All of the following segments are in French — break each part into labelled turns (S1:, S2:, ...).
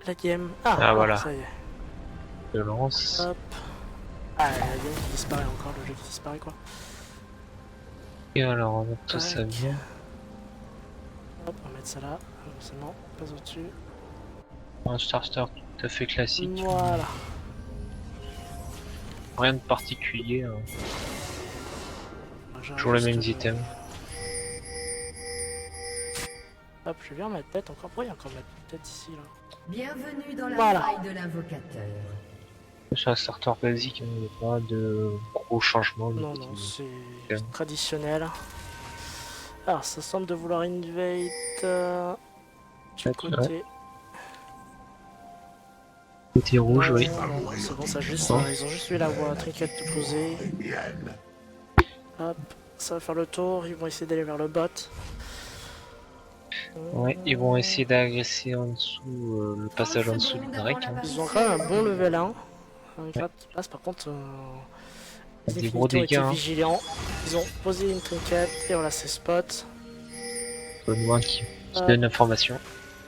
S1: la game.
S2: Ah, voilà.
S1: Ça y est.
S2: Je lance.
S1: Hop. Ah, la game qui disparaît encore, le jeu qui disparaît quoi.
S2: Et alors on a tout
S1: Tac.
S2: ça bien.
S1: Hop, on va mettre ça là. C'est non, pas au-dessus.
S2: Un starter tout à fait classique.
S1: Voilà.
S2: Rien de particulier. Hein.
S1: J'arrête
S2: Toujours les
S1: juste
S2: mêmes
S1: de-
S2: items.
S1: Hop, je viens mettre tête encore. Pourquoi il y a encore ma tête ici là?
S3: Bienvenue dans la
S1: Voilà.
S3: faille de l'invocateur.
S2: C'est un starter basique, il n'y a pas de gros changements.
S1: Non, non, c'est traditionnel. Alors, ça semble de vouloir invade du côté.
S2: Côté rouge, oui.
S1: Non, c'est bon, ça juste,
S2: Non.
S1: ils ont juste vu la voie trinquette de poser. Hop, ça va faire le tour, ils vont essayer d'aller vers le bot.
S2: Ouais, ils vont essayer d'agresser en dessous, le passage en dessous du Drake. Hein.
S1: Ils ont quand même un bon level 1. Un grade qui passe, par contre, les
S2: Des gros
S1: Infinités ont
S2: dégâts.
S1: été
S2: Hein.
S1: vigilants. Ils ont posé une trinquette et voilà, c'est spot.
S2: Loin qui donne l'information.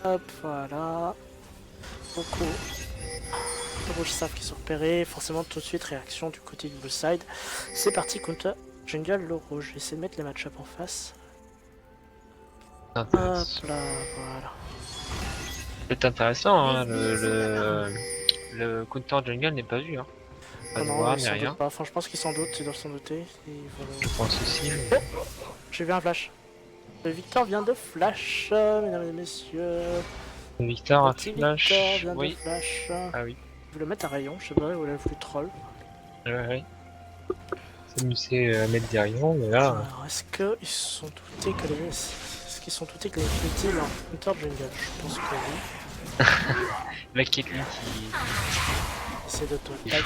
S1: Hop, voilà. Beaucoup de rouges savent qu'ils sont repérés. Forcément, tout de suite, réaction du côté du blue side. C'est parti, counter jungle le rouge. Je vais essayer de mettre les match-up en face. Hop là, voilà.
S2: C'est intéressant, hein, le counter jungle n'est pas vu. Hein. Pas de
S1: Non,
S2: voir,
S1: ils
S2: ni
S1: s'en
S2: rien.
S1: doutent pas. Enfin, je pense qu'ils s'en doutent, ils doivent s'en douter.
S2: Je pense aussi. Mais...
S1: J'ai vu un flash. Le Victor vient de flash, mesdames et messieurs.
S2: Victor a
S1: Petit
S2: flash.
S1: Victor vient
S2: Oui.
S1: de flash.
S2: Ah oui.
S1: Je vais le mettre à rayon, je sais pas, où il a voulu troll.
S2: Ouais. S'amuser à mettre des rayons, mais là.
S1: Alors, est-ce qu'ils se sont doutés que les. Est-ce qu'ils se sont doutés que les Infinity leur counter jungle? Je pense que oui.
S2: La Caitlyn qui.
S1: C'est de toi. Tac.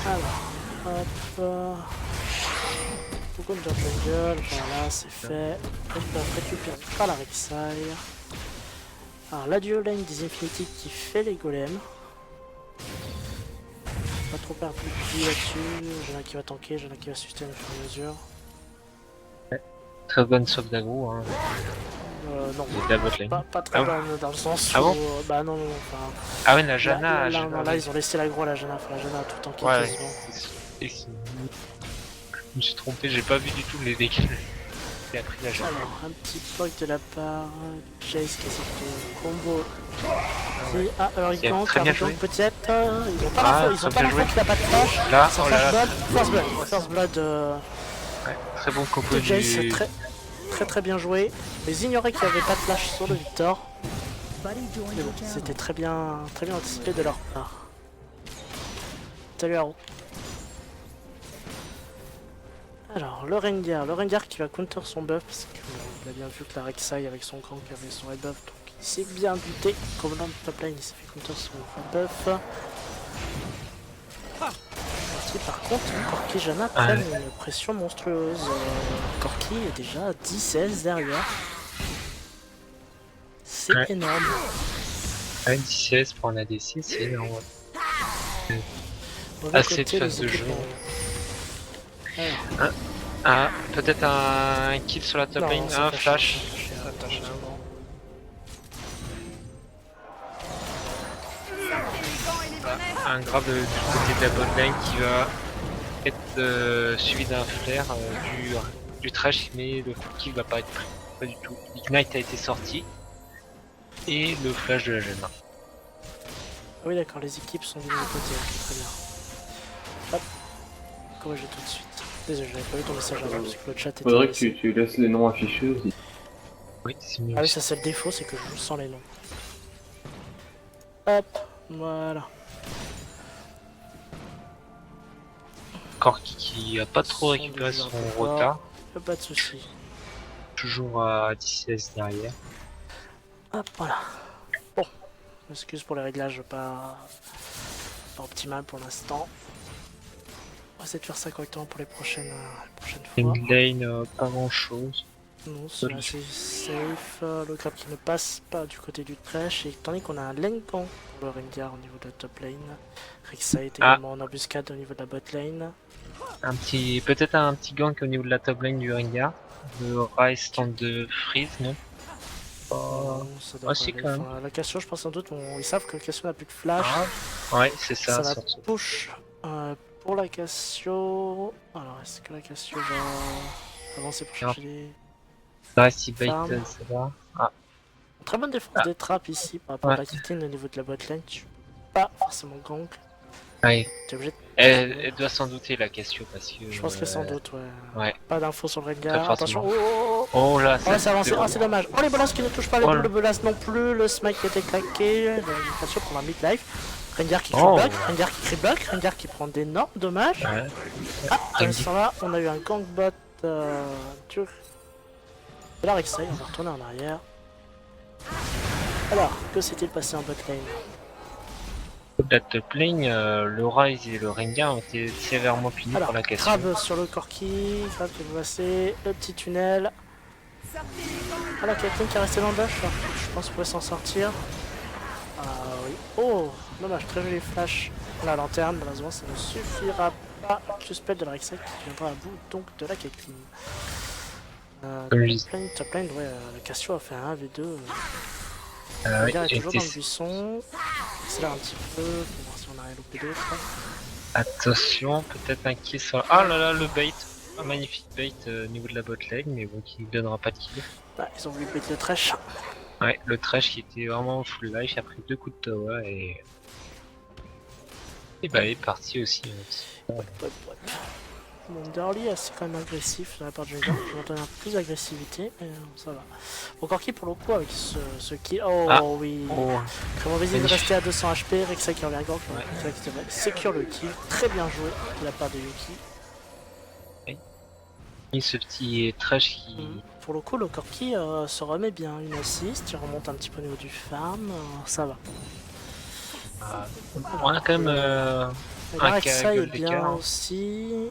S1: Alors, hop. Counter jungle, voilà, c'est fait. Hop, récupéré par la Rek'Sai. Alors, la duo lane des Infinity qui fait les golems. Pas trop perdre de vie là-dessus. J'en ai qui va tanker, j'en ai qui va sustain au fur et à mesure.
S2: Très bonne sauve d'aggro. Hein.
S1: Non,
S2: De la botlane.
S1: pas très dans le sens
S2: Ah
S1: où...
S2: bon
S1: bah non, enfin...
S2: Ah ouais, la Janna.
S1: Là, ils ont laissé l'aggro à la Janna, enfin la Janna a tout tanké
S2: Ouais.
S1: quasiment.
S2: Et je me suis trompé, j'ai pas vu du tout les dégâts. Il a pris la Janna.
S1: Alors, un petit poke de la part Jace qui a cette combo. Alors il gank,
S2: très bien joué.
S1: peut-être. Ils ont pas l'info qu'il a pas de flash.
S2: Là,
S1: C'est
S2: oh là là.
S1: First blood
S2: Ouais, très bon compo
S1: de
S2: du...
S1: Jace, c'est très bien joué. Mais ils ignoraient qu'il n'y avait pas de flash sur le Victor. Mais bon, c'était très bien anticipé de leur part. Salut Haro. Alors, le Rengar qui va counter son buff parce qu'il a bien vu que la Rek'Sai avec son gank avait son red buff, donc il s'est bien buté. Comme dans le top lane, il s'est fait counter son red buff. Ici, par contre, Corki et Janna prennent une pression monstrueuse. Corki est déjà à 10-16 derrière. C'est énorme.
S2: Ouais, 16 pour un ADC, c'est énorme.
S1: Assez
S2: de phase de jeu. Peut-être un kill sur la top lane, un flash. Un grave du côté de la bot lane qui va être suivi d'un flair du trash, mais le kill va pas être pris. Pas du tout. Ignite a été sorti. Et le flash de la Janna.
S1: Oui d'accord, les équipes sont du même côté, ok, très bien. Hop, corrigé tout de suite. Désolé, j'avais pas vu ton message avant parce que le chat était...
S4: Faudrait que tu laisses les noms affichés aussi.
S2: Oui, c'est mieux.
S1: Ah oui, ça c'est le défaut, c'est que je joue sans les noms. Hop, voilà.
S2: Corki qui a pas trop récupéré son retard.
S1: Pas de soucis.
S2: Toujours à 16 derrière.
S1: Hop, voilà. Bon, excuse pour les réglages pas optimal pour l'instant. On va essayer de faire ça correctement pour les prochaines fois.
S2: Une lane, pas grand chose.
S1: Non, c'est assez safe. Le crab qui ne passe pas du côté du trash. Et tandis qu'on a un lane gank pour le Rengar au niveau de la top lane. Rek'Sai est également en embuscade au niveau de la bot lane.
S2: Peut-être un petit gank au niveau de la top lane du Rengar. Le Rise tente de freeze, non? Oh.
S1: Ça devrait
S2: si,
S1: aller.
S2: quand même.
S1: Enfin, la Cassio, je pense sans doute, ils savent que Cassio n'a plus de flash.
S2: Ouais, c'est ça,
S1: Ça va
S2: surtout.
S1: push pour la Cassio. Alors, est-ce que la Cassio va avancer pour chercher les...
S2: Là, si bait,
S1: Farm.
S2: ça va. Ah,
S1: Très bonne défense
S2: Ah.
S1: des trappes ici par rapport à
S2: Ouais.
S1: la Kitine au niveau de la botlane. Tu peux pas forcément gank.
S2: ouais.
S1: Tu es obligé de...
S2: Elle doit s'en douter, la Cassio, parce que...
S1: Je pense que sans doute, ouais.
S2: Ouais.
S1: Pas d'infos sur le
S2: Très
S1: Rengar.
S2: forcément.
S1: Attention, oh,
S2: Oh là,
S1: oh, c'est avancé, oh, c'est dommage. Oh, les bolas qui ne touchent pas les
S2: Oh
S1: boules
S2: là.
S1: de bolas non plus. Le smite qui a été claqué. La Cassio prend un mid-life. Rengar qui crit
S2: Oh.
S1: block, Rengar qui crit block, Rengar qui prend d'énormes dommages.
S2: Ouais.
S1: Ah,
S2: Rengar.
S1: ce là on a eu un gangbot dur. Et là, Rek'Sai, on va retourner en arrière. Alors, que s'est-il passé en botlane?
S2: Au-delà de top lane, le Ryze et le Rengar ont été sévèrement punis
S1: Alors,
S2: pour la Cassio.
S1: Crabe sur le Corki, Crabe qui va passer, le petit tunnel. Ah, la Caitlyn qui est restée dans le dash, je pense pouvait s'en sortir. Ah oui. Oh, dommage, très joli flash. La lanterne, malheureusement, ça ne suffira pas. Suspect de la Rek'Sai qui viendra à bout donc de la Caitlyn.
S2: Comme je dis.
S1: Top lane, ouais, la Cassio a fait un 1v2.
S2: Ouais,
S1: Rengar est
S2: j'ai
S1: toujours
S2: été-
S1: dans le buisson. Accélère un petit peu pour voir si on a loupé d'autres.
S2: Attention, peut-être un kill sur... Ah là là, le bait. Un magnifique bait au niveau de la bot lane, mais bon, qui ne donnera pas de kill.
S1: Ah, ils ont voulu bait le trash.
S2: Ouais, le trash qui était vraiment full life, a pris 2 coups de tower et bah il est parti aussi.
S1: Ouais. Bon, Darly assez quand même agressif de la part de Jungle. Je vais donner un peu plus d'agressivité, mais ça va. Encore qui pour le coup avec ce kill. Oh
S2: Ah.
S1: oui.
S2: Oh,
S1: Très mauvais, il
S2: magnifique.
S1: resté à 200 HP. Rek'Sai qui revient encore.
S2: Ouais.
S1: Qui va sécure le kill. Très bien joué de la part de Yuki.
S2: et ce petit trash qui...
S1: Pour le coup, le Corki se remet bien. Une assist, il remonte un petit peu au niveau du farm. Ça va.
S2: On a quand même
S1: Et
S2: un
S1: Rek'Sai est
S2: carré
S1: bien
S2: d'écart.
S1: aussi.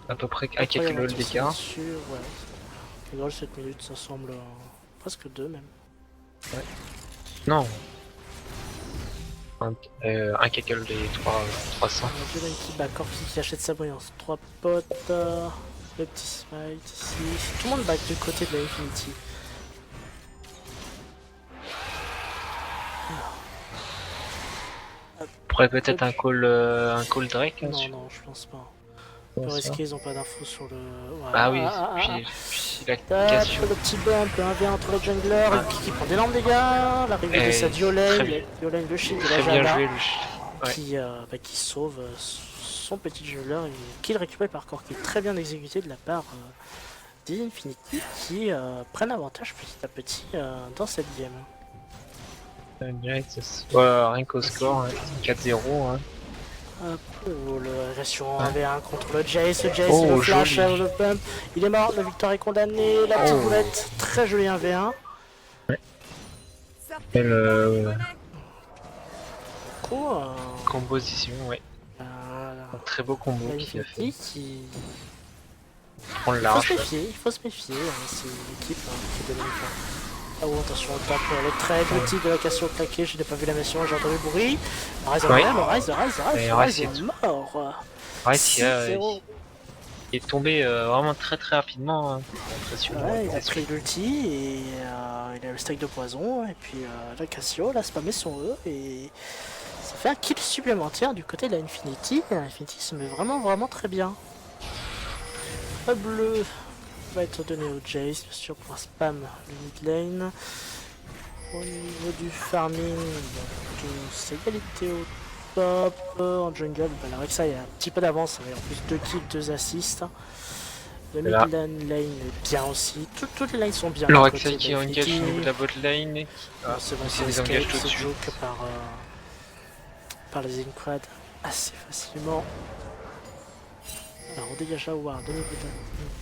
S2: À peu près
S1: Après,
S2: à quelques
S1: il y a
S2: lol
S1: un
S2: d'écart.
S1: dessus, ouais. Les goals 7 minutes, ça semble presque 2 même.
S2: Non. Un cackle des 300.
S1: On a vu là une petite back Corki qui achète sa brillance. 3 potes, le petit smite ici. Tout le monde back du côté de la Infinity.
S2: On pourrait peut-être un call Drake
S1: Non,
S2: là-dessus.
S1: non, je pense pas.
S2: Ouais,
S1: Peu
S2: ça.
S1: risqué, ils ont pas d'infos sur le. Voilà.
S2: Ah oui, puis la
S1: Tac,
S2: Cassio.
S1: le petit bump, le 1v1 entre le jungler,
S2: Ah.
S1: qui prend d'énormes dégâts, l'arrivée de
S2: Eh,
S1: sa
S2: très
S1: Violaine,
S2: bien.
S1: Violaine le shield de la
S2: Très bien
S1: Jana,
S2: joué le ouais.
S1: qui sauve son petit jungler et qu'il récupère par corps, qui est très bien exécuté de la part des Infinity qui prennent avantage petit à petit dans cette game.
S2: Direct, ça se voit rien qu'au score, hein, 4-0. Hein.
S1: Oh, le restauration 1v1 contre le Jace, le Jace,
S2: Oh,
S1: le flash,
S2: joli.
S1: le pump, il est mort, la victoire est condamnée, la petite
S2: Oh.
S1: boulette, très joli 1v1.
S2: Quelle
S1: Du coup,
S2: composition, ouais. Un très beau combo
S1: la
S2: qu'il a fait.
S1: Infinity qui...
S2: Prend le
S1: Il faut
S2: large.
S1: se méfier, c'est l'équipe qui est donnée. Ah oh, attention, on tape le trade, le type de la Cassio claqué, je n'ai pas vu la mission, j'ai entendu le bruit. Rise,
S2: Ouais.
S1: Rise,
S2: Mais
S1: Rise
S2: Rise,
S1: est mort.
S2: Ouais,
S1: 6-0.
S2: il est tombé vraiment très rapidement. Hein. Impressionnant.
S1: Ouais, il a pris l'ulti et il a le steak de poison et puis la Cassio l'a spammé son E et ça fait un kill supplémentaire du côté de la Infinity et la Infinity se met vraiment très bien. Le bleu va être donné au Jace bien sûr pour spam le mid lane. Au niveau du farming, c'est égalité au top. En jungle, la Rek'Sai a un petit peu d'avance avec en plus 2 kills, 2 assists. Le mid
S2: Là.
S1: lane est bien aussi. Toutes les lanes sont bien.
S2: Le
S1: du
S2: Rek'Sai
S1: côté
S2: qui
S1: de
S2: engage
S1: Infinity.
S2: au niveau de la bot lane. Et qui...
S1: Non, c'est bon,
S2: qui
S1: c'est
S2: désengage
S1: escape,
S2: tout de
S1: c'est
S2: suite.
S1: joke par les Incrad assez facilement. Alors on dégage la ward au niveau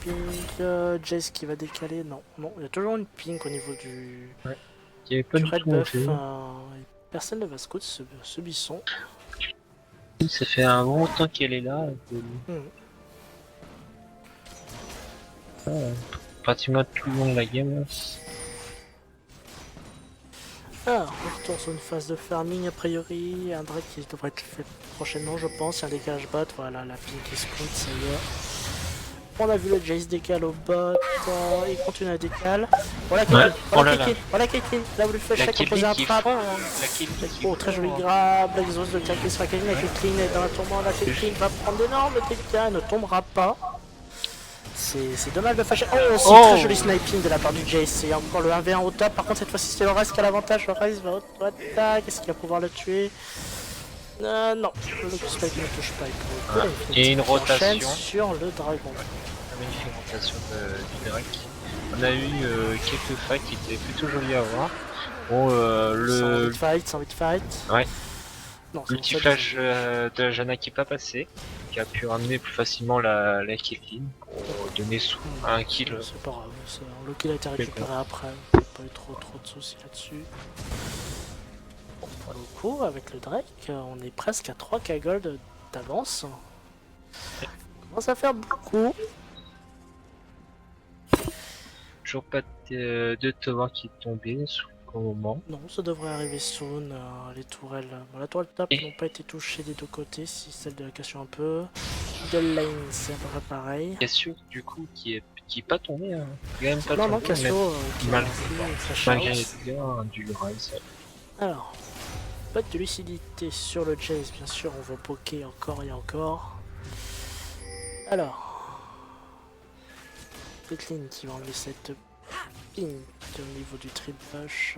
S1: de une ping. Jace qui va décaler. Non, il y a toujours une ping au niveau du
S2: Qui avait pas du
S1: red
S2: tout
S1: buff.
S2: monté.
S1: Personne ne va scout ce buisson.
S2: Ça fait un bon temps qu'elle est là. Pratiquement tout le long de la game. Là.
S1: Alors, on retourne sur une phase de farming a priori. Un drag qui devrait être fait prochainement, je pense. Il y a un décalage bot. Voilà, la ping qui scout, ça y est. On a vu le Jace décale au bot, il continue à décaler. Voilà
S2: Ouais.
S1: Caitlyn,
S2: Oh là
S1: voilà
S2: là.
S1: Caitlyn, voilà Caitlyn. Là où le flash
S2: La
S1: check composé
S2: Caitlyn
S1: un
S2: qui est
S1: trap.
S2: fort, hein. La Caitlyn qui est
S1: Oh, très joli
S2: fort.
S1: grab, la Xos de claquer sur la Caitlyn, la Caitlyn est dans la tourmente, la Caitlyn va prendre d'énormes dégâts, elle ne tombera pas. C'est dommage de fâcher. Oh, aussi très joli sniping de la part du Jace. Il y a encore le 1v1 au top. Par contre, cette fois-ci, c'est le Ryze qui a l'avantage. Le Ryze va auto-attaque. Est-ce qu'il va pouvoir le tuer? Non, le spike ne touche pas. Il peut
S2: Et une rotation.
S1: sur le dragon.
S2: La magnifique rotation du Drake. On a eu quelques fights qui étaient plutôt jolis à voir. Bon,
S1: Sans vite fight.
S2: Ouais.
S1: Non,
S2: le
S1: c'est
S2: petit
S1: pour ça
S2: flash de la Janna qui est pas passé, qui a pu ramener plus facilement la Caitlyn pour donner un kill.
S1: C'est pas grave. Le kill a été récupéré après. Il n'y a pas eu trop de soucis là-dessus. Pour le coup, avec le Drake, on est presque à 3k gold d'avance. On commence à faire beaucoup.
S2: Toujours pas de tower qui est tombé au moment.
S1: Non, ça devrait arriver soon. Les tourelles. Bon, la tourelle top n'ont pas été touchées des deux côtés, si celle de la Cassio un peu. De lane, c'est à peu près pareil.
S2: Cassio, du coup, qui est pas tombé. Hein. Il est même pas
S1: Non,
S2: tombé.
S1: non, Cassio qui
S2: mal-
S1: a fait flash
S2: Malgré les
S1: out.
S2: dégâts du Ryze.
S1: Alors, pas de lucidité sur le Jace, bien sûr, on va poker encore et encore. Alors, Caitlyn qui va enlever cette ping au niveau du trip push.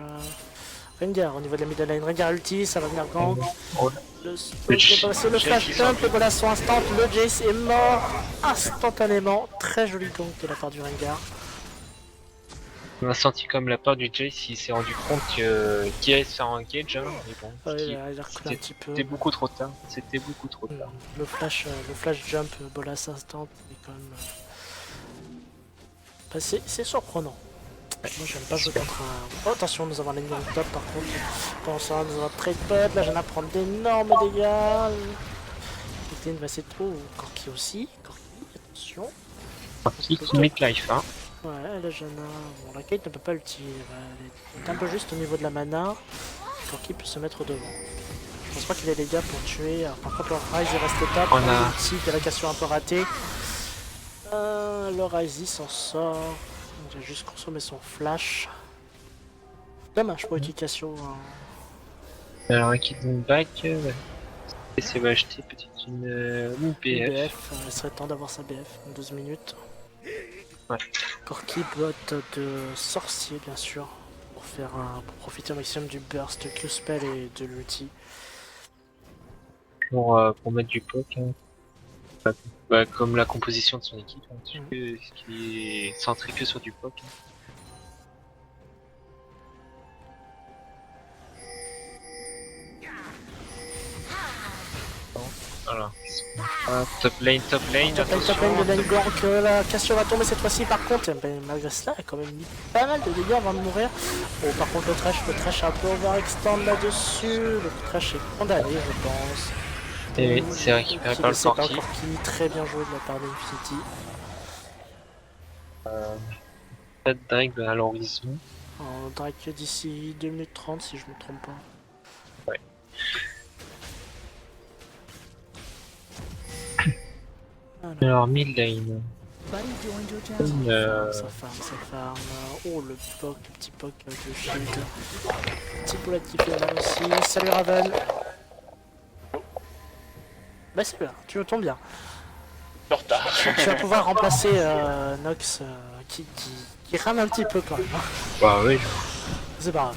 S1: Rengar au niveau de la middle lane, Rengar ulti, ça va venir gank.
S2: Oh,
S1: Le flash jump, les bolas sont instant, le Jace est mort instantanément. Très joli gank de la part du Rengar.
S2: on a senti comme la part du Jace, il s'est rendu compte qu'il allait se faire un engage, hein, mais bon,
S1: Ouais, il a reculé un petit peu.
S2: c'était beaucoup trop tard. C'était beaucoup trop tard.
S1: Le flash jump, bolas instant, est quand même. Bah, c'est surprenant. Moi j'aime pas jouer contre un. Oh, attention, nous avons l'ennemi top par contre. Pendant ça, nous avons un trade bot. Là, j'en ai prendre d'énormes dégâts. Caitlyn va essayer de trouver. Corki aussi. Corki, attention.
S2: Qui mid-life, hein.
S1: Ouais, là, j'en ai. Bon, la Kate ne peut pas l'utiliser. Elle est un peu juste au niveau de la mana. Corki peut se mettre devant. Je pense pas qu'il ait les gars pour tuer. Alors, par contre, le Ryze est resté top.
S2: On a-
S1: L'ulti de la Cassio un peu raté. Le Ryze il s'en sort. Il a juste consommé son flash. Dommage pour Cassio.
S2: Alors un Kidney back, et c'est va acheter peut-être une BF.
S1: BF, il serait temps d'avoir sa BF en 12 minutes.
S2: Ouais.
S1: Corki bot de sorcier bien sûr. Pour profiter au maximum du burst Q-spell et de l'ulti.
S2: Pour mettre du poke. Hein. Bah, comme la composition de son équipe, hein, qui est centré que sur du poke. Hein. Voilà. Top lane.
S1: Top lane de lane gank, la Cassio va tomber cette fois-ci par contre, malgré cela elle a quand même mis pas mal de dégâts avant de mourir. Oh, par contre le trash a un peu overextend là-dessus, le trash est condamné je pense.
S2: Et c'est récupéré par le Corki.
S1: Très bien joué de la part d'Infinity.
S2: Pas de Drake à l'horizon.
S1: Drake d'ici 2 minutes 30 si je me trompe pas.
S2: Ouais. Alors mid lane.
S1: Ça farm. Oh le petit poke avec le shield. Petit bullet qui fait mal aussi. Salut Raven. Bah c'est bien, tu me tombes bien. Tu vas pouvoir remplacer Nox qui rame un petit peu quand même. Hein.
S2: Bah oui.
S1: C'est pas grave.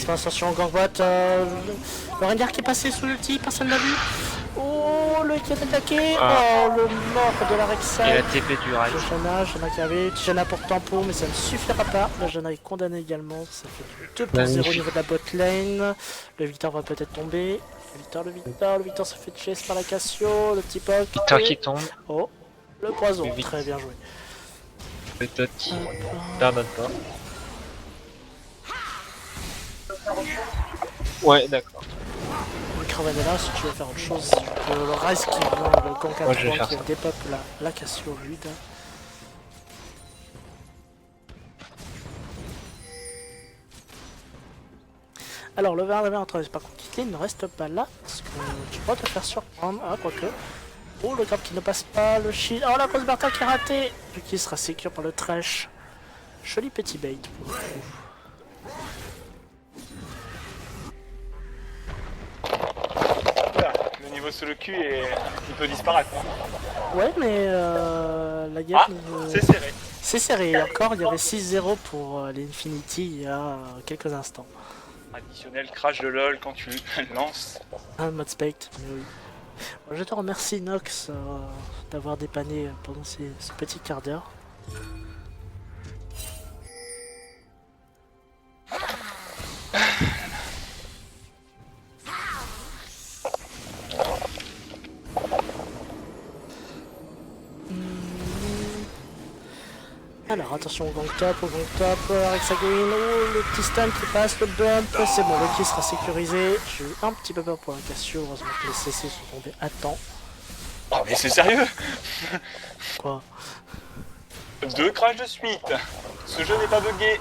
S1: Attention, Gangbot. Le Rengar qui est passé sous l'ulti, personne l'a vu. Oh, le qui est attaqué. Oh, le mort de la Rek'Sai.
S2: Et la TP du Ryze.
S1: Janna qui avait Janna pour tempo, mais ça ne suffira pas. La Janna est condamnée également. Ça fait 2 pour 0 au niveau de la bot lane. Le Victor va peut-être tomber. Le Victor se fait chase par la Cassio. Le petit poke.
S2: Victor qui tombe.
S1: Oh, le poison. Très bien joué.
S2: Le tot qui pardonne pas. Ouais, d'accord.
S1: Le Craven est là si tu veux faire autre chose. Le Ryze qui vient, le gank à 3 qui dépop la Cassio vide. Alors le verre en train par contre Caitlyn ne reste pas là parce que tu peux te faire surprendre. Ah quoique. Oh, le grab qui ne passe pas, le shield. Oh, la grosse Bertha qui est ratée. Qui sera sécure par le trash. Joli petit bait pour le coup.
S5: Voilà, le niveau sous le cul est un petit peu disparate. Hein.
S1: Ouais, mais la game.
S5: C'est serré.
S1: C'est serré. Encore, il y avait 6-0 pour l'Infinity il y a quelques instants.
S5: Additionnel crash de LoL quand tu lances.
S1: Un mode spect, mais oui. Bon, je te remercie, Nox, d'avoir dépanné pendant ce petit quart d'heure. Alors attention au gang top, Alexa Green, oh, le petit stun qui passe, le bump, c'est bon, le kill sera sécurisé. J'ai eu un petit peu peur pour la Cassio, heureusement que les CC sont tombés à temps.
S5: Oh mais c'est sérieux.
S1: Quoi?
S5: 2 crashs de suite. Ce jeu n'est pas bugué.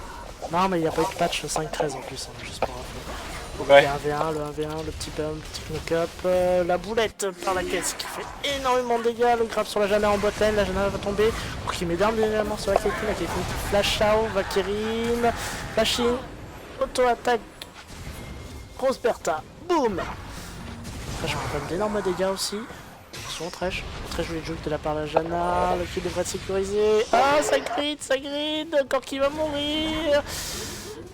S1: Non mais il n'y a pas eu de patch 5.13 en plus, hein, juste pour rappeler.
S5: Ouais.
S1: Le 1v1, le 1v1, le petit bump, le petit knock-up, la boulette par la caisse qui fait énormément de dégâts, le grab sur la Janna en boîte lane, la Janna va tomber, qui met d'armes également sur la Caitlyn qui flash out, Valkyrie, flashing, auto-attaque, grosse Bertha, boum. Trash prend d'énormes dégâts aussi, attention Trash, très joli juke de la part de la Janna, le kill devrait être sécurisé, ah ça grid, encore qui va mourir,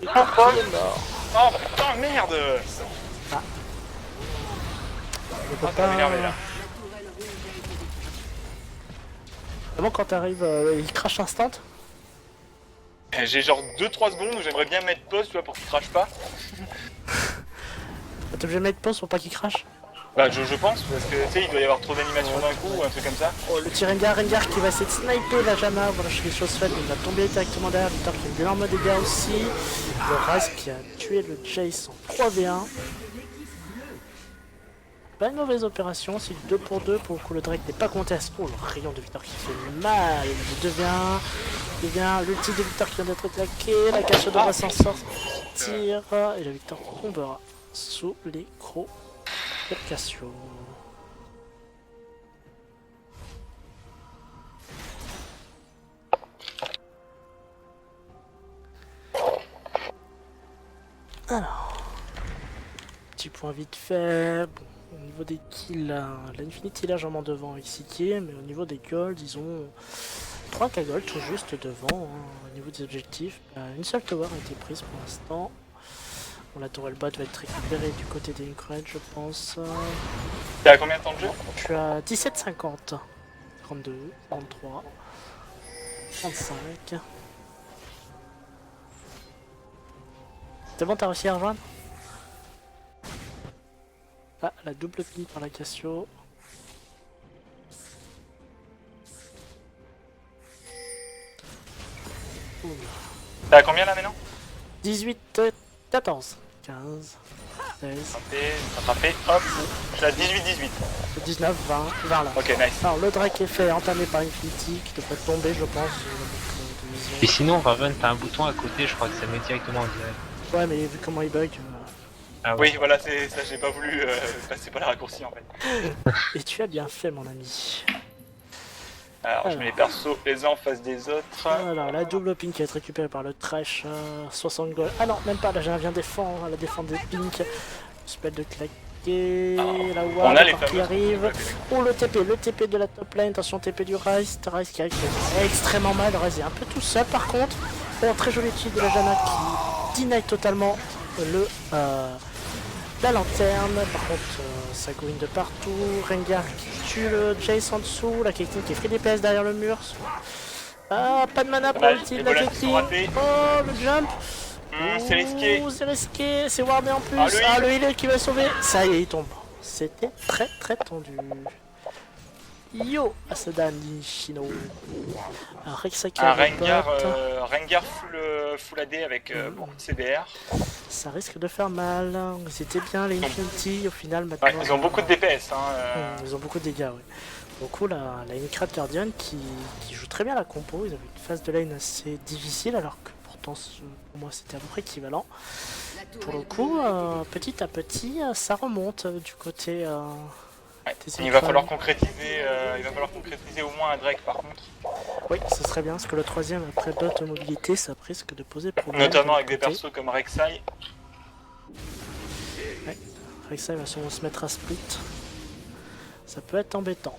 S1: et encore qui est mort.
S5: Oh putain merde.
S1: Je peux
S5: Ah,
S1: pas...
S5: t'as énervé là.
S1: Vraiment quand t'arrives, il crash instant.
S5: J'ai genre 2-3 secondes où j'aimerais bien mettre pause tu vois pour qu'il crache pas.
S1: T'es obligé de mettre pause pour pas qu'il crash.
S5: Bah je pense parce que tu sais il doit y avoir trop d'animation d'un coup ou un truc comme ça.
S1: Oh, le petit Rengar qui va essayer de sniper la Janna, voilà je fais les choses faites, il va tomber directement derrière, Victor qui a d'énormes dégâts aussi. Le Rise qui a tué le Jace en 3v1. Pas une mauvaise opération, c'est du 2 pour 2, pour le coup le Drake n'est pas contesté. Oh le rayon de Victor qui fait mal, le 2v1, l'ulti de Victor qui vient d'être claqué, la Cassio devrait s'en sortir, et le Victor tombera sous les crocs de Cassio. Alors, petit point vite fait. Bon, au niveau des kills, l'Infinity est légèrement devant avec 6 kills, mais au niveau des golds, ils ont 3K gold tout juste devant. Hein, au niveau des objectifs, une seule tower a été prise pour l'instant. Bon, la tower bot va être récupérée du côté des Incred, je pense.
S5: T'es à combien de temps de jeu?
S1: Je suis à 17,50. 32, 33, 35. C'est bon, t'as réussi à rejoindre? Ah, la double pile par la Cassio.
S5: T'es à combien là maintenant?
S1: 18, 14, 15, 16,
S5: Attrapé, hop, je suis à 18-18.
S1: 19, 20, 20 là.
S5: Ok nice.
S1: Alors le Drake est fait, entamé par Infinity, qui devrait tomber je pense.
S2: Et sinon, Raven, t'as un bouton à côté, je crois que ça met directement en direct.
S1: Ouais mais vu comment il bug...
S2: Ah ouais.
S5: Oui voilà c'est ça j'ai pas voulu passer par les raccourcis en fait.
S1: Et tu as bien fait mon ami.
S5: Alors je mets les persos les uns en face des autres.
S1: Alors la double pink qui va être récupérée par le trash, 60 gold. Ah non, même pas, là j'ai vient défendre, elle a défendu pink. Spell de claquer, la
S5: on
S1: ward
S5: a les
S1: qui
S5: fameux.
S1: arrive. Oh le TP de la top lane, attention TP du Ryze qui arrive qui fait extrêmement mal, le Ryze est un peu tout seul par contre. Bon, très joli tir de la Janna qui deny totalement le... la lanterne, par contre ça gouine de partout, Rengar qui tue le Jace en dessous, la Caitlyn qui est free DPS derrière le mur. Ah, pas de mana pour
S5: Dommage,
S1: l'ulti de
S5: les
S1: la
S5: volets sont
S1: Caitlyn.
S5: ratés.
S1: Oh, le jump.
S5: C'est risqué.
S1: Ouh, c'est risqué, c'est wardé en plus.
S5: Ah, le
S1: Ah,
S5: heal.
S1: le healer qui va sauver. Ça y est, il tombe. C'était très très tendu. Yo, Asada Nishino. Un Rexa qui
S5: Un
S1: arrive
S5: Rengar,
S1: bot.
S5: Rengar full AD avec beaucoup de CBR.
S1: Ça risque de faire mal. C'était bien les Infinity au final maintenant.
S5: Ouais, ils ont beaucoup de DPS. Hein,
S1: Ils ont beaucoup de dégâts, ouais. Beaucoup la Incred Guardian qui joue très bien la compo. Ils avaient une phase de lane assez difficile alors que pourtant pour moi c'était à peu près équivalent. Pour le coup, petit à petit, ça remonte du côté
S5: Ouais.
S1: T'essayes
S5: Il
S1: de
S5: va
S1: faire
S5: falloir
S1: une-
S5: concrétiser au moins un Drake par contre.
S1: Oui, ce serait bien, parce que le troisième, après d'automobilité, ça risque de poser problème.
S5: Notamment
S1: de
S5: avec des
S1: l'autre côté.
S5: persos comme Rek'Sai.
S1: Rek'Sai va sûrement se mettre à split. Ça peut être embêtant.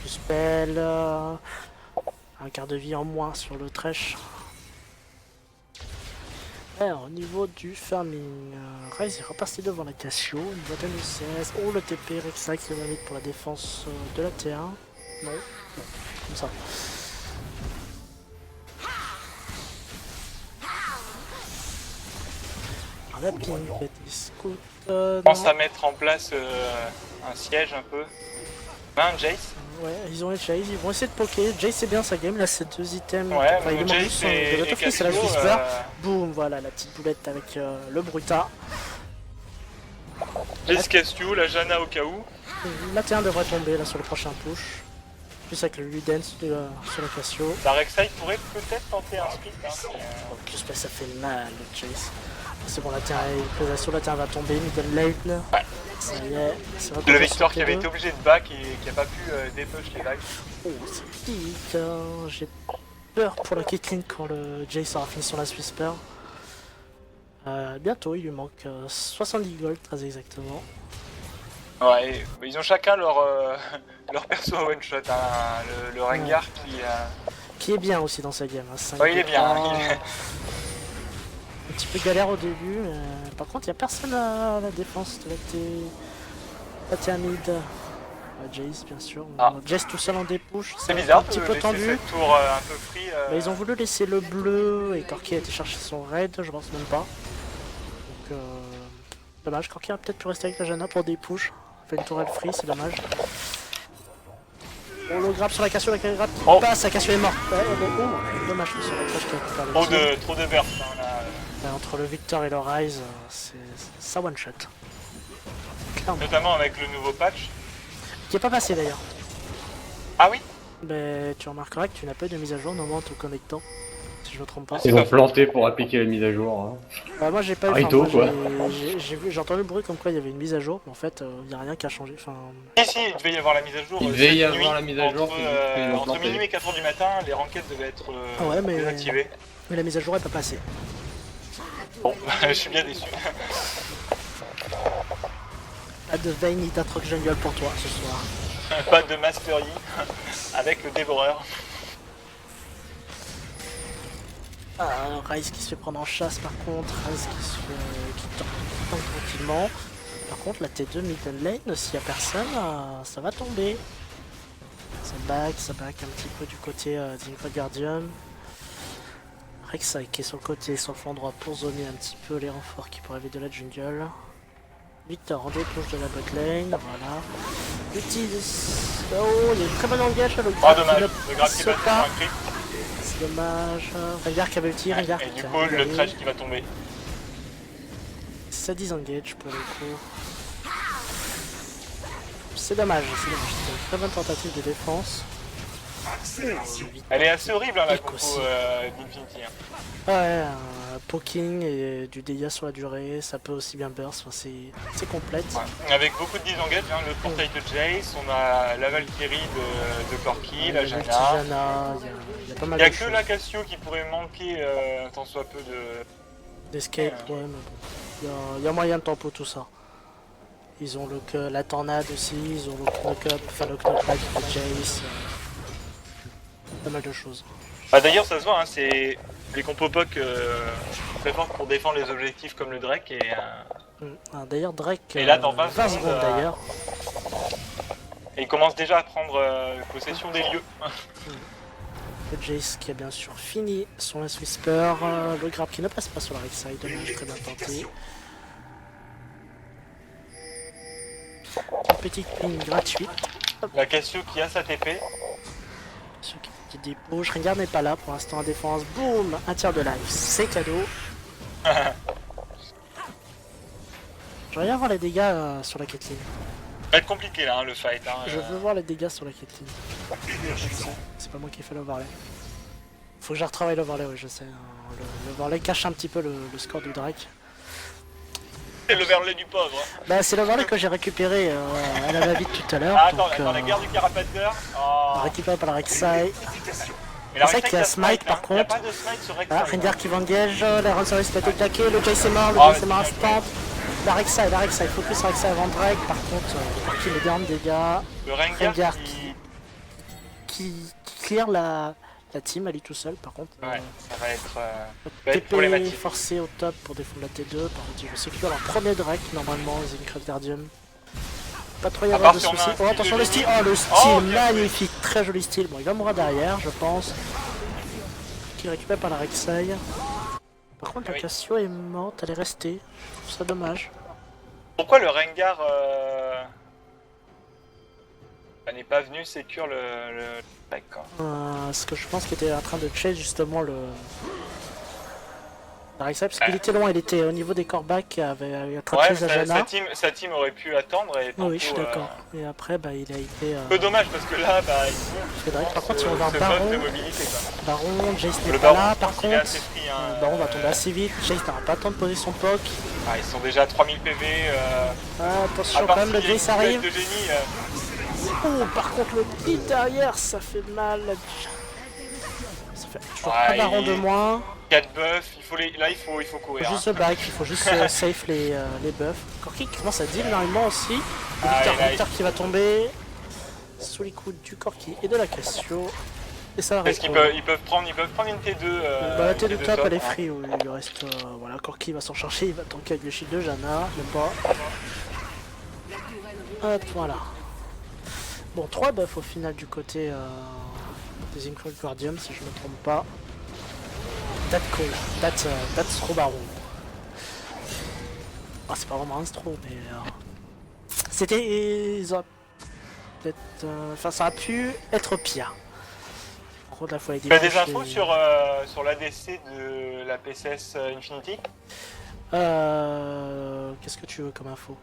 S1: Q-Spell, un quart de vie en moins sur le Thresh. Alors, au niveau du farming, Ryze est reparti devant la Cassio, une vingtaine de CS. Oh, le TP Rek'Sai qui va mettre pour la défense de la T1. Non, comme ça. Rapping, scout.
S5: Pense à mettre en place un siège un peu. Un Jace.
S1: Ouais, ils ont les Chase, ils vont essayer de poker. Jace c'est bien sa game, là c'est 2 items.
S5: Ouais,
S1: Enfin, il
S5: mais
S1: demande
S5: Jace
S1: juste
S5: et
S1: de l'autofree, c'est la
S5: Cassio,
S1: Whisper. Boum, voilà la petite boulette avec le Bruta.
S5: Jace Cassio, la Janna au cas où.
S1: La T1 devrait tomber là sur le prochain push. Plus avec le Ludens sur la Cassio.
S5: La Rek'Sai pourrait peut-être tenter un split. Hein,
S1: Oh, que ça fait mal le Chase. C'est bon, la T1 est prise sur la T1 va tomber, middle lane.
S5: Ouais.
S1: Ça y est, ça va
S5: le
S1: tomber
S5: Victor
S1: sur
S5: qui avait
S1: T2.
S5: été obligé de back et qui a pas pu dépush les vagues.
S1: Oh, c'est vite, hein. J'ai peur pour la Caitlyn quand le Jace aura fini sur la Whisper. Bientôt, il lui manque 70 gold, très exactement.
S5: Ouais, ils ont chacun leur, leur perso à one shot. Hein. Le Rengar
S1: Qui est bien aussi dans sa game. Hein.
S5: Ouais, il est bien.
S1: Un petit peu galère au début, mais par contre, il n'y a personne à la défense de la T1 mid. Jace, bien sûr.
S5: Ah.
S1: Jace tout seul en dépush,
S5: C'est
S1: un
S5: bizarre
S1: petit
S5: de
S1: peu
S5: laisser
S1: tendu.
S5: cette tour un peu free.
S1: Mais ils ont voulu laisser le bleu et Corki a été chercher son raid, je pense même pas. Donc dommage, Corki a peut-être pu rester avec la Janna pour des push. Fait une tourelle free, c'est dommage. On le grappe sur la Cassio, la grappe qui passe, la Cassio est morte. Ouais, elle est... Oh, dommage que sur la crash qui a pu faire le kill.
S5: Trop de burst. Hein, là.
S1: Entre le Victor et le Ryze, c'est ça one shot. Clairement.
S5: Notamment avec le nouveau patch.
S1: Qui est pas passé d'ailleurs.
S5: Ah oui.
S1: Mais tu remarqueras que tu n'as pas eu de mise à jour normalement en te connectant. Si je me trompe pas.
S4: Ils ont planté pour appliquer la mise à jour. Hein.
S1: Moi j'ai pas eu.
S4: Rito,
S1: moi,
S4: quoi.
S1: J'ai entendu le bruit comme quoi il y avait une mise à jour, mais en fait il n'y a rien qui a changé. Enfin,
S5: Si, il devait y avoir la mise à jour.
S4: Il devait y
S5: cette
S4: avoir
S5: nuit,
S4: la mise à jour,
S5: Entre,
S4: c'est juste qu'ils l'ont
S5: entre
S4: planté.
S5: minuit et 4h du matin, les ranked devaient être
S1: ouais, mais
S5: désactivées.
S1: la mise à jour est pas passée.
S5: Bon, je suis bien déçu.
S1: Pas de Vayne ni d'Atrox Jungle pour toi ce soir.
S5: Pas de Master Yi avec le dévoreur.
S1: Ryze qui se fait prendre en chasse par contre, Ryze qui tank tranquillement. Par contre la T2 middle lane, s'il y a personne, ça va tomber. Ça back un petit peu du côté d'Inquad Guardian. Rek'Sai qui est sur le côté, sur le flanc droit pour zoner un petit peu les renforts qui pourraient arriver de la jungle. Victor en dépouche de la bot lane, voilà. Utilise... Oh, il y a une très bonne engage à l'autre.
S5: Ah dommage, le grab qui va
S1: pas.
S5: faire un crit.
S1: C'est dommage. Rengar qui avait ulti, Rengar
S5: Et
S1: qui
S5: du
S1: a
S5: coup, le
S1: gagné.
S5: trash qui va tomber.
S1: Ça disengage pour le coup. C'est dommage, c'était une très bonne tentative de défense.
S5: Elle est assez horrible hein, la
S1: Pique
S5: compo
S1: aussi.
S5: d'Infinity. Hein.
S1: Ouais, poking et du dégât sur la durée, ça peut aussi bien burst, enfin, c'est complète.
S5: Ouais. Avec beaucoup de disengage, hein, le portail de Jace, on a la Valkyrie de Corki, la
S1: Il y a
S5: Janna.
S1: il y a pas mal
S5: Il n'y a
S1: de
S5: que
S1: choses.
S5: la Cassio qui pourrait manquer tant soit peu de...
S1: D'escape, ouais, mais bon. Il y a moyen de tempo tout ça. Ils ont la tornade aussi, ils ont le knock-up, enfin le knock-back de Jace. Pas mal de choses.
S5: Bah, d'ailleurs ça se voit, hein, c'est les compos POC très fortes pour défendre les objectifs comme le Drake
S1: D'ailleurs Drake,
S5: Et là, dans 20
S1: secondes
S5: secondes,
S1: d'ailleurs.
S5: et il commence déjà à prendre possession des lieux.
S1: Le Jace qui a bien sûr fini son Last Whisper, le grab qui ne passe pas sur la Rek'Sai, dommage, très bien tenté. Une petite ping gratuite.
S5: La Cassio qui a sa TP.
S1: Ceux qui débouchent, Rengar n'est pas là pour l'instant en défense, boum, un tiers de life, c'est cadeau. J'aimerais bien voir les dégâts sur la Caitlyn.
S5: Ça va être compliqué là, hein, le fight. Hein,
S1: Je veux voir les dégâts sur la Caitlyn. C'est pas moi qui ai fait l'overlay. Faut que je retravaille l'overlay, oui je sais. L'overlay cache un petit peu le score du Drake.
S5: C'est l'overlay du pauvre.
S1: Bah c'est l'overlay que j'ai récupéré à la va-vite tout à l'heure.
S5: Ah, attends,
S1: donc,
S5: la guerre du carapateur. Oh.
S1: récupéré par la Rek'Sai.
S5: Mais la
S1: C'est vrai qu'il y a
S5: Rek'Sai,
S1: Smite par
S5: Il n'y a
S1: contre.
S5: pas de smite sur Rek'Sai.
S1: Ah, Rengar qui engage, la Ransom se fait attaquer, le Jace est mort, le
S5: Ah,
S1: Jace est mort
S5: vas-y,
S1: instant. La Rek'Sai, focus Rek'Sai avant Drake, par contre, Corki met d'énormes dégâts.
S5: Le Rengar
S1: Rengar
S5: qui...
S1: qui clear la team, elle est tout seul par contre.
S5: Ouais, ça va être
S1: TP
S5: problématique.
S1: forcé au top pour défendre la T2, par contre ils vont sécure leur premier Drake normalement, Zincraft Guardian. Pas trop y avoir de
S5: part si on a
S1: soucis.
S5: un
S1: Oh
S5: style
S1: attention
S5: de
S1: le style,
S5: génie.
S1: oh le style
S5: Oh, bien joué.
S1: magnifique, très joli style. Bon il va mourir derrière je pense. Qui récupère par la Rek'Sai. Par contre la
S5: Oui.
S1: Cassio est morte, elle est restée. Je trouve ça dommage.
S5: Pourquoi le Rengar n'est pas venu sécure le D'accord.
S1: Ce que je pense qu'il était en train de chase justement le... La Rek'Sai parce qu'il était loin, il était au niveau des corbacs, il avait attrapé
S5: Ouais,
S1: Zajana.
S5: sa team aurait pu attendre et
S1: Oui, je suis
S5: tantôt,
S1: d'accord. Et après, bah, il a été.
S5: Peu dommage parce que là, bah, il
S1: fait Drake. Par contre,
S5: ce
S1: si on va
S5: buff
S1: Baron,
S5: de mobilité quoi.
S1: Baron, Jace n'est
S5: Le
S1: pas
S5: Baron,
S1: là.
S5: je
S1: Par
S5: pense qu'il est
S1: contre,
S5: assez free, hein,
S1: le Baron va tomber assez vite. Jace n'aura pas le temps de poser son poke.
S5: Ah, ils sont déjà à 3000 PV.
S1: Attention,
S5: À part
S1: quand même, le
S5: s'il y a
S1: Jace
S5: une
S1: arrive.
S5: boulette de génie.
S1: Oh, par contre, le hit derrière, ça fait mal. Ça fait toujours
S5: Ouais,
S1: un Baron
S5: il-
S1: de moins.
S5: 4 buffs, là il faut courir.
S1: Juste
S5: hein.
S1: the back, il faut juste safe les buffs. Corki qui commence à deal énormément aussi. Le
S5: Ah,
S1: Victor,
S5: et là,
S1: Victor qui va tomber sous les coups du Corki et de la Cassio. Et ça va
S5: Est-ce qu'ils
S1: rétro.
S5: peuvent prendre une T2
S1: Bah la
S5: une
S1: T2 top elle est
S5: hein.
S1: free, oui, il lui reste... voilà, Corki va s'en chercher, il va tanker avec le shield de Janna, même pas. Hop, voilà. Bon, 3 buffs au final du côté des Zincraft Guardian, si je me trompe pas. That's Stro Baron. Ah, c'est pas vraiment un Stro, mais... c'était... peut-être... Enfin, ça a pu être pire. En gros, la fois les
S5: Tu as des
S1: déclencher-
S5: infos sur l'ADC de la PCS Infinity?
S1: Qu'est-ce que tu veux comme info?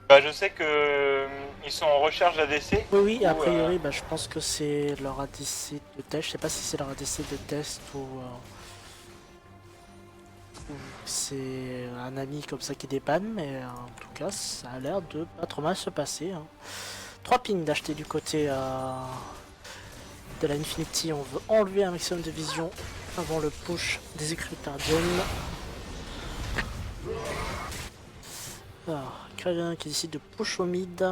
S5: Bah, je sais que ils sont en recherche d'ADC.
S1: Oui, a
S5: Ou,
S1: priori, bah, je pense que c'est leur ADC de test. Je sais pas si c'est leur ADC de test ou c'est un ami comme ça qui dépanne, mais en tout cas, ça a l'air de pas trop mal se passer. 3 pings d'acheter du côté de la Infinity. On veut enlever un maximum de vision avant le push des Guardian. Alors, Kragan qui décide de push au mid.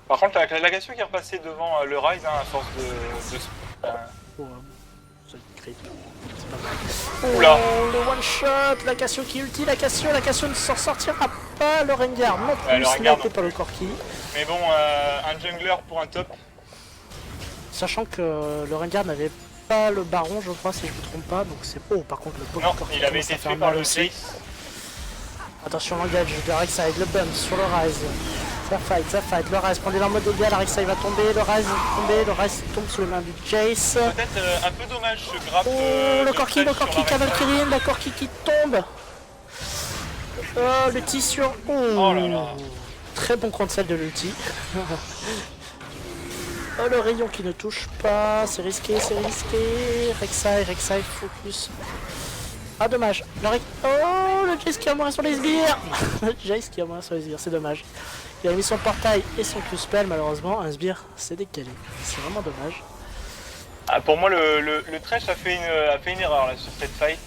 S5: Par contre, la Cassio qui est repassée devant le Rise hein, à force de
S1: Oh, ça crit. C'est pas mal.
S5: Oula.
S1: Oh, le one shot, la Cassio qui ulti, la Cassio ne s'en sortira pas, le Rengar non plus,
S5: Ouais, le Rengar
S1: snipé
S5: non
S1: par le Corki.
S5: Mais bon, un jungler pour un top.
S1: Sachant que le Rengar n'avait pas le Baron, je crois, si je me trompe pas, donc c'est... Oh, par contre, le poke
S5: Non,
S1: Corki
S5: il avait
S1: commence
S5: été
S1: à faire
S5: tué par
S1: mal
S5: le
S1: aussi.
S5: Jace.
S1: Attention, l'engage de Rek'Sai avec le bump sur le Rise. Ça fight, le Rise prend des larmes de dégâts, la Rek'Sai va tomber, le Rise va tomber, le Rise tombe sous les mains du Jace.
S5: Peut-être un peu dommage ce grab.
S1: Oh, le
S5: de
S1: Corki,
S5: Thresh sur la
S1: Cavalkyrie, la Corki qui tombe. Oh, le tissu.
S5: Oh là là.
S1: Très bon cancel de l'ulti. Oh, le rayon qui ne touche pas, c'est risqué, c'est risqué. Rek'Sai, focus. Ah, dommage. Oh, le Jace qui a mourir sur les sbires. Le Jace qui a mourir sur les sbires, c'est dommage. Il a mis son portail et son Q-spell, malheureusement. Un sbire, c'est décalé. C'est vraiment dommage.
S5: Ah, pour moi, le Thresh a fait une erreur là, sur cette fight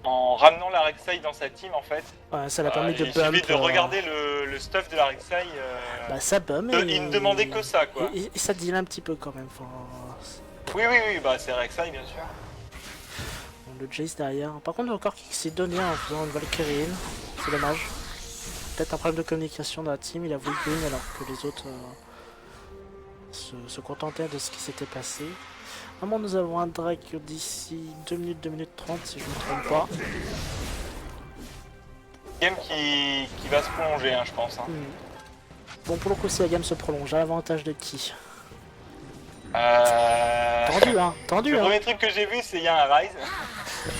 S5: en ramenant la Rek'Sai dans sa team en fait.
S1: Ouais, ça l'a permis de
S5: il
S1: bump.
S5: suffit de regarder le stuff de la Rek'Sai.
S1: Bah, ça bump.
S5: Il ne demandait que ça quoi.
S1: Et ça deal un petit peu quand même.
S5: Oui, bah c'est Rek'Sai bien sûr.
S1: Le Jace derrière. Par contre, encore qui s'est donné en faisant une Valkyrie. C'est dommage. Peut-être un problème de communication dans la team. Il a voulu green alors que les autres se contentaient de ce qui s'était passé. Vraiment, nous avons un Drake d'ici 2 minutes, 2 minutes 30 si je ne me trompe pas.
S5: Game qui va se prolonger, hein, je pense. Hein.
S1: Bon, pour le coup, si la game se prolonge, à l'avantage de qui? Tendu,
S5: Le
S1: hein.
S5: premier truc que j'ai vu, c'est il y a un Rise.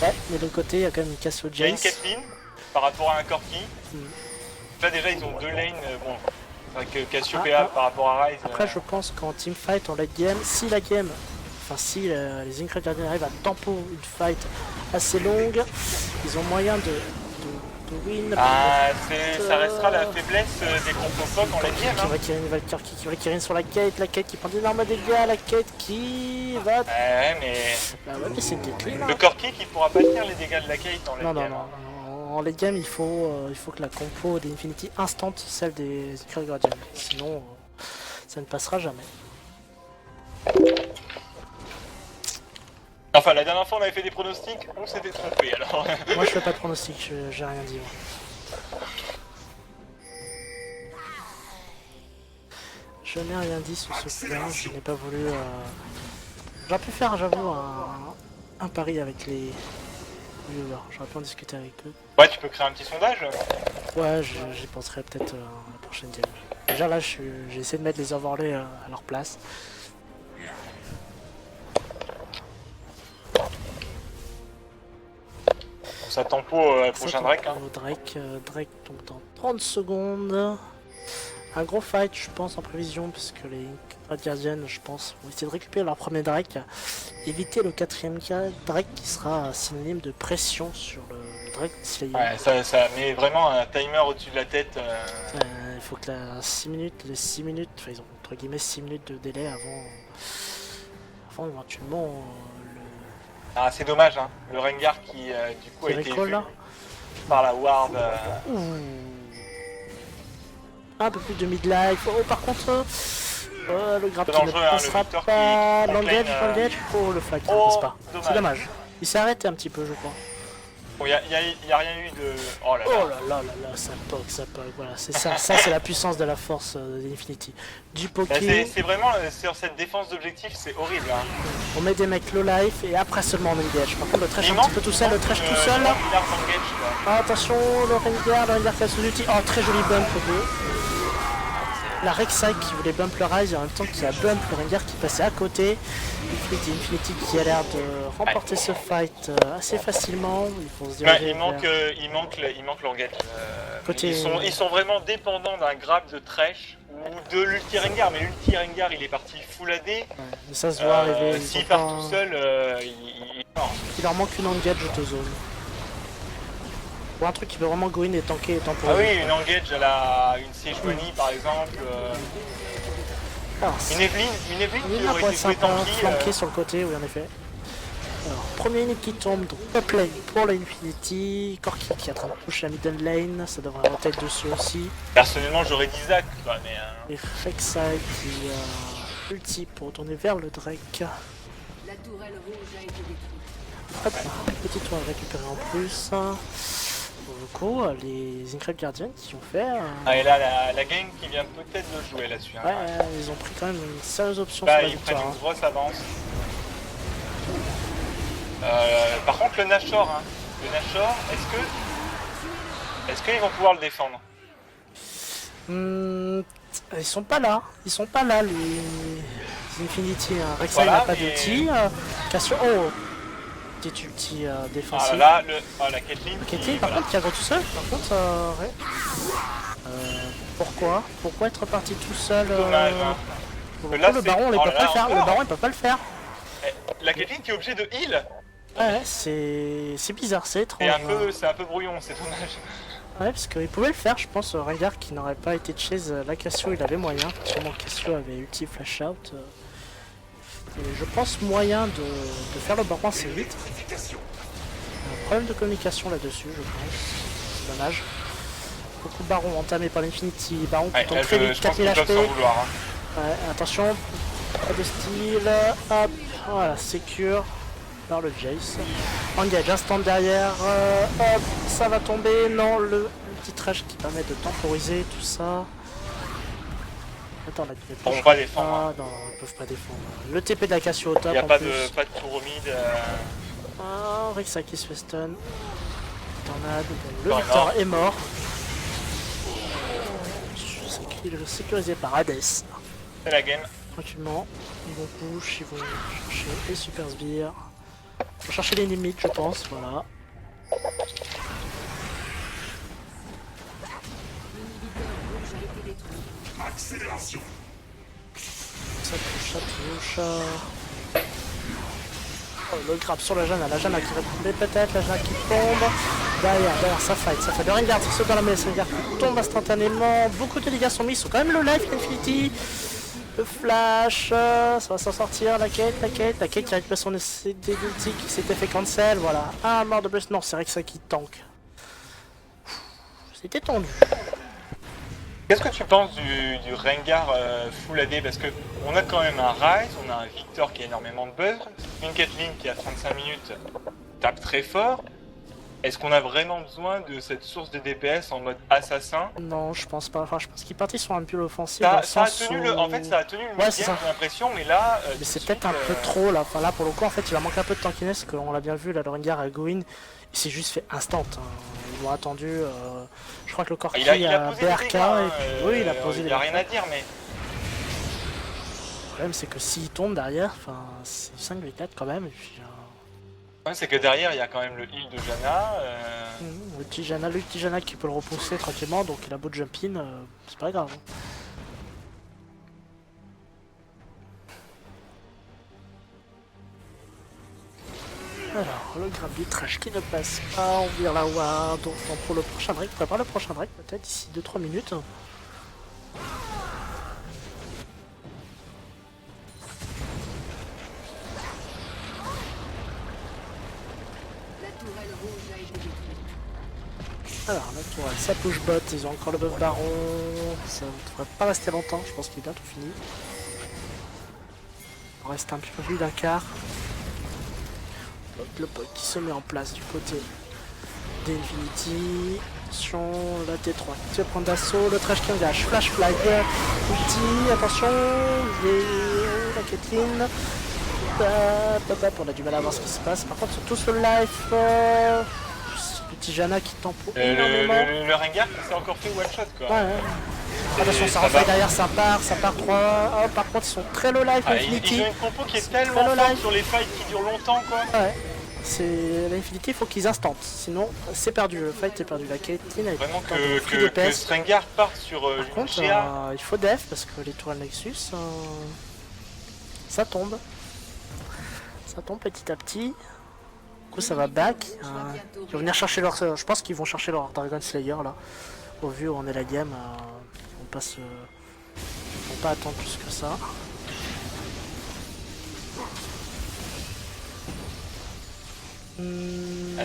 S1: Ouais, mais de l'autre côté, il y a quand même une Cassio
S5: Il y a une
S1: Jace.
S5: Caitlyn par rapport à un Corki.
S1: Mm.
S5: Là déjà ils ont deux lanes, bon, avec Cassiopeia
S1: Ah, ah.
S5: par rapport à Rise.
S1: Après, je pense qu'en teamfight, en late game, si la game, enfin si les Zincraft Guardians arrivent à tempo une fight assez longue, ils ont moyen de win.
S5: Ah, ça restera la faiblesse des contre-pocs en late game.
S1: Qui va Kirin, Valkyrie qui va Kirin sur la Kate qui prend d'énormes dégâts, la Kate qui va...
S5: Ouais, mais...
S1: Bah ouais, mais c'est une décline.
S5: Le core kick, il pourra pas tenir les dégâts de la Kate en late
S1: Non, non,
S5: game.
S1: non. En late game, il faut que la compo des Infinity instant celle des Secret Guardian. Sinon, ça ne passera jamais.
S5: Enfin, la dernière fois, on avait fait des pronostics, on s'était trompé, alors...
S1: Moi, je fais pas de pronostic, j'ai rien dit. Moi. Je n'ai rien dit sur ce plan, je n'ai pas voulu... J'aurais pu faire, j'avoue, un pari avec les viewers. J'aurais pu en discuter avec eux.
S5: Ouais, tu peux créer un petit sondage.
S1: Ouais, j'y penserai peut-être la prochaine game. Déjà là, j'ai essayé de mettre les overlays à leur place.
S5: Ça tempo au prochain Drake. Hein.
S1: Drake tombe dans 30 secondes. Un gros fight, je pense, en prévision, puisque les Red Guardians, je pense, vont essayer de récupérer leur premier Drake. Éviter le 4ème Drake qui sera synonyme de pression sur le Drake Slayer.
S5: Ouais, ça met vraiment un timer au-dessus de la tête.
S1: Il faut que les 6 minutes, enfin ils ont entre guillemets 6 minutes de délai avant éventuellement
S5: Ah, c'est dommage, hein. Le Rengar qui du coup a été vu par la Ward.
S1: Un peu plus de mid-life. Oh, par contre, le grab qui ne passera
S5: le
S1: pas.
S5: qui
S1: L'engage. Oh, le flag qui ne passe pas. C'est dommage. Il s'est arrêté un petit peu, je crois.
S5: Bon, y a rien eu de... Oh là là,
S1: ça poke. Voilà, c'est ça. Ça, c'est la puissance de la force d'Infinity. Du poké.
S5: C'est vraiment, sur cette défense d'objectif, c'est horrible. Hein.
S1: On met des mecs low life et après seulement on engage. Par contre, le trash un petit peu tout seul, le trash tout seul. Attention, le Rengar fait sous ulti. Oh, très joli bump. La Rek'Sai qui voulait bump le Rise et en même temps qui a bump le Rengar qui passait à côté. Infinity qui a l'air de remporter ce fight assez facilement. Ils vont se diriger
S5: il manque l'engage.
S1: Côté...
S5: Ils sont vraiment dépendants d'un grab de Thresh ou de l'ulti Rengar, mais l'ulti Rengar il est parti full AD.
S1: Ouais, mais ça se voit arriver.
S5: S'il part tout seul,
S1: il leur manque une engage de zone. Ou un truc qui peut vraiment go in et tanker et temporaire.
S5: Ah oui, une engage une Siege Bunny par exemple.
S1: Alors,
S5: une Evelyn qui aurait été jouée
S1: flanquée sur le côté, oui en effet. Alors, premier ennemi qui tombe, donc top lane pour la Infinity. Corki qui est en train de push la middle lane, ça devrait roter dessus aussi.
S5: Personnellement j'aurais dit Zac, quoi, mais...
S1: Et Rek'Sai qui ulti pour retourner vers le Drake.
S3: La tourelle rouge a été détruite.
S1: Hop, petit tour à récupérer en plus. Pour le coup, les Incredible Guardians qui ont fait...
S5: Ah et là, la gang qui vient peut-être de jouer là-dessus. Hein.
S1: Ouais, ils ont pris quand même une sérieuse option
S5: bah,
S1: sur la
S5: ils
S1: victoire.
S5: prennent une grosse avance. Par contre, le Nashor, hein. Le Nashor, est-ce qu'ils vont pouvoir le défendre?
S1: Ils sont pas là, les Infinity. Rek'Sai n'a pas d'ulti. Cassio, petit ulti défensif.
S5: Ah là, la Caitlyn.
S1: Par contre, qui a tout seul. Par contre, ouais. Pourquoi être parti tout seul
S5: Dommage, hein.
S1: Le baron, il peut pas le faire. Le baron, il peut pas le faire.
S5: La Caitlyn qui est obligée de heal.
S1: Ouais, c'est bizarre, c'est étrange.
S5: C'est un peu brouillon, c'est dommage.
S1: Ouais, parce qu'il pouvait le faire, je pense, Rengar qui n'aurait pas été de chase. La Cassio, il avait moyen. Sûrement Cassio avait ulti flash out. Et je pense moyen de faire le baron assez vite. Un problème de communication là-dessus, je pense. C'est dommage. Beaucoup de barons entamés par l'Infinity. Baron qui tombe très vite, 4000 HP. Ouais, attention, pas de style. Hop, voilà, secure par le Jace. Engage instant derrière. Hop, ça va tomber. Non, le petit trash qui permet de temporiser tout ça. Attends, là, ils
S5: peuvent pas défendre.
S1: Non, ils peuvent pas défendre. Le TP de la Cassio au top.
S5: Il n'y a pas de tour au mid.
S1: Ah, Rek'Sai qui se fait stun. Tornade. Le Victor est mort. Sécurisé par Hades.
S5: C'est la game.
S1: Tranquillement. Ils vont push, ils vont chercher les super sbires. Ils vont chercher les limites, je pense. Voilà.
S6: Accélération.
S1: Ça touche. Oh, le grab sur la Janna qui va tomber peut-être, la Janna qui tombe. Derrière, ça fight. Le Rengar qui saute dans la messe, Rengar qui tombe instantanément. Beaucoup de dégâts sont mis, ils sont quand même le life Infinity. Le flash, ça va s'en sortir, la quête qui récupère son essai d'ulti qui s'était fait cancel, voilà. Ah, mort de bless, non, c'est vrai que ça qui tank. C'était tendu.
S5: Qu'est-ce que tu penses du Rengar full AD? Parce que on a quand même un Ryze, on a un Victor qui a énormément de buzz, une Caitlyn qui a 35 minutes tape très fort. Est-ce qu'on a vraiment besoin de cette source de DPS en mode assassin?
S1: Non, je pense pas. Enfin, je pense qu'il partit sur un pull offensif.
S5: Ça a tenu en fait, ça a tenu le
S1: ouais,
S5: week-end, j'ai l'impression, mais là...
S1: mais c'est peut-être un peu trop, là. Enfin, là, pour le coup, en fait, il va manquer un peu de tankiness, qu'on l'a bien vu, là, le Rengar à Goin, il s'est juste fait instant. Hein. Ils l'ont attendu, je crois que le Corki
S5: il a
S1: a
S5: posé
S1: BRK,
S5: des dégâts,
S1: et puis, oui, il a posé
S5: il
S1: des
S5: n'y a
S1: dégâts.
S5: rien à dire, mais...
S1: Le problème, c'est que s'il tombe derrière, enfin, c'est 5v4 quand même, et puis...
S5: Ouais, c'est que derrière, il y a quand même le heal de Janna.
S1: Le petit Janna qui peut le repousser tranquillement, donc il a beau jump in, c'est pas grave. Alors, le Gravity Trash qui ne passe pas, on vire la ward, donc pour le prochain break, prépare le prochain break peut-être d'ici 2-3 minutes. Alors, la tourelle, ça push bot, ils ont encore le buff baron, ça ne devrait pas rester longtemps, je pense qu'il est bientôt fini. Il reste un petit peu plus d'un quart. Le bot qui se met en place du côté d'Infinity. Attention, la T3 qui va prendre d'assaut, le trash qui engage, flash flag, ulti, attention, la Caitlyn. On a du mal à voir ce qui se passe, par contre ils sont tous le life. Petit Janna qui tempo énormément.
S5: Le Rengar qui s'est encore fait one shot quoi.
S1: Ouais. Attention, ça refait derrière, ça part 3. Oh, par contre, ils sont très low life, Infinity.
S5: Ils ont une compo qui est tellement forte sur les fights qui durent longtemps quoi.
S1: Ouais. C'est l'Infinity, il faut qu'ils instantent, sinon c'est perdu, le fight est perdu. La Caitlyn a
S5: vraiment que ce Rengar parte sur
S1: par contre, il faut def parce que les tourelles Nexus, ça tombe. Ça tombe petit à petit. Du coup ça va back, ils vont venir chercher leur... Je pense qu'ils vont chercher leur Dragon Slayer là. Au vu où on est la game, ils vont pas attendre plus que ça.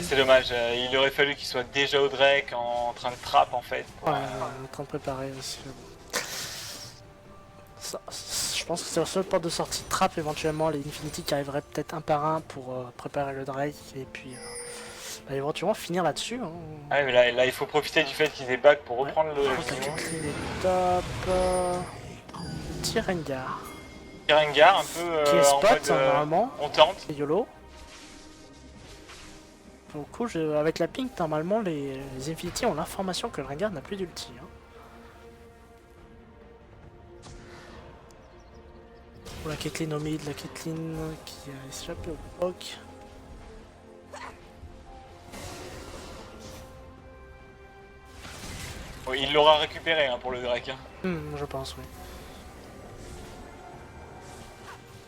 S5: C'est dommage, il aurait fallu qu'il soit déjà au Drake en train de trap en fait.
S1: Ouais, en train de préparer aussi. Ça, je pense que c'est la seule porte de sortie de trap éventuellement, les Infinity qui arriveraient peut-être un par un pour préparer le Drake et puis éventuellement finir là-dessus. Hein.
S5: Ouais mais là il faut profiter du fait qu'ils aient back pour reprendre le
S1: top. Petit Rengar.
S5: Petit Rengar un peu
S1: qui est spot
S5: en mode,
S1: normalement.
S5: On tente.
S1: C'est YOLO. Pour le coup, avec la ping, normalement les Infinity ont l'information que le Rengar n'a plus d'ulti. Hein. Pour la Caitlyn au mid, la Caitlyn qui a échappé au POC.
S5: Oui, il l'aura récupéré hein, pour le Drake. Hein.
S1: Je pense, oui.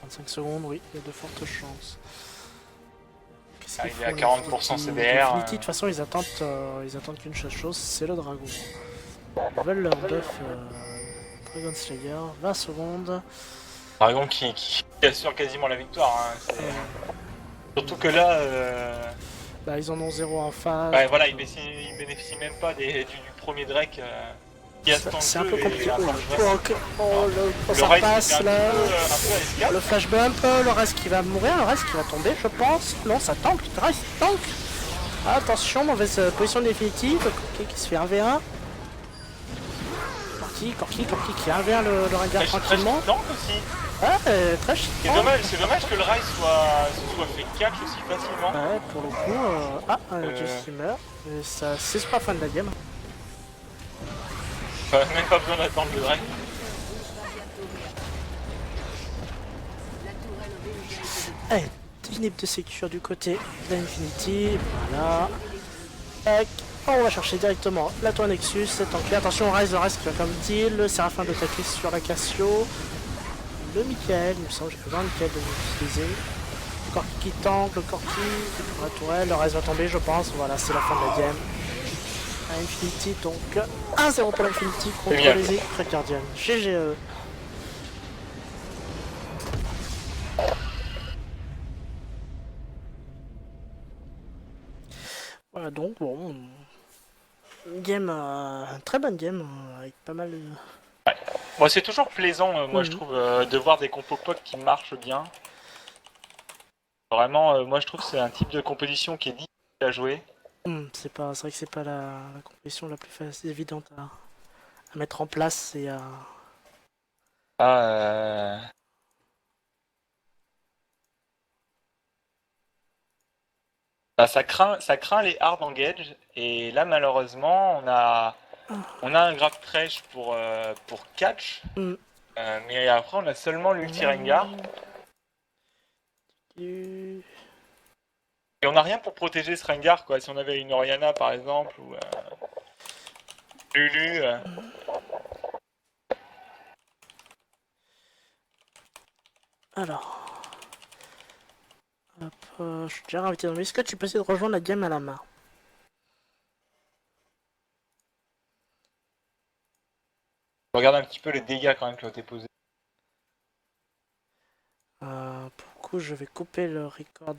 S1: 35 secondes, oui, il y a de fortes chances.
S5: Il est à 40% CDR.
S1: Infinity, de toute façon, ils attendent qu'une seule chose, c'est le dragon. Ils veulent leur buff Dragon Slayer, 20 secondes.
S5: Dragon qui assure quasiment la victoire. Hein. Surtout que là...
S1: Bah, ils en ont 0 en face.
S5: Ouais, voilà, ils bénéficient même pas du premier Drake qui a
S1: c'est un peu compliqué.
S5: Le
S1: ça
S5: reste,
S1: passe là.
S5: un peu
S1: Le flash bump, le reste qui va mourir, le reste qui va tomber, je pense. Non, ça tank, le reste tank. Attention, mauvaise position définitive. Corki qui se fait 1v1. Corki qui 1v1 le Rengar tranquillement.
S5: Tank aussi.
S1: Ouais, Trash.
S5: C'est dommage que le Ryze soit fait catch aussi facilement.
S1: Ouais, pour le coup, Jesse qui meurt. C'est pas fin de la game.
S5: Même pas besoin d'attendre le Drake.
S1: Allez, inhib de sécure du côté d'Infinity. Voilà. Tac. On va chercher directement la tour Nexus. C'est en clair. Attention, le Ryze qui va comme deal. Le Séraphin de taquer sur la Cassio. Le Michael, il me semble, j'ai fait voir Michael de l'utiliser. Corki qui tank, le Corki qui prend la tourelle, le reste va tomber je pense, voilà c'est la fin de la game. Infinity donc 1-0 pour l'Infinity contre
S5: bien.
S1: les Red Guardians. GGE. Voilà donc bon, une game, très bonne game avec pas mal de...
S5: Bon, c'est toujours plaisant, moi je
S1: Mhm.
S5: trouve, de voir des compos POC qui marchent bien. Vraiment, moi je trouve que c'est un type de composition qui est difficile à jouer.
S1: C'est vrai que c'est pas la compétition la plus évidente à mettre en place et à...
S5: Ah, bah, ça craint les hard engage, et là malheureusement on a un grab trash pour catch,
S1: Mm.
S5: mais après on a seulement l'ulti Rengar,
S1: Du-
S5: et on n'a rien pour protéger ce Rengar quoi, si on avait une Oriana par exemple, ou Lulu...
S1: Alors... Hop, je suis déjà invité dans le... Est-ce que tu peux essayer de rejoindre la game à la main?
S5: Je regarde un petit peu les dégâts quand même qui ont été posés.
S1: Pour le coup, je vais couper le record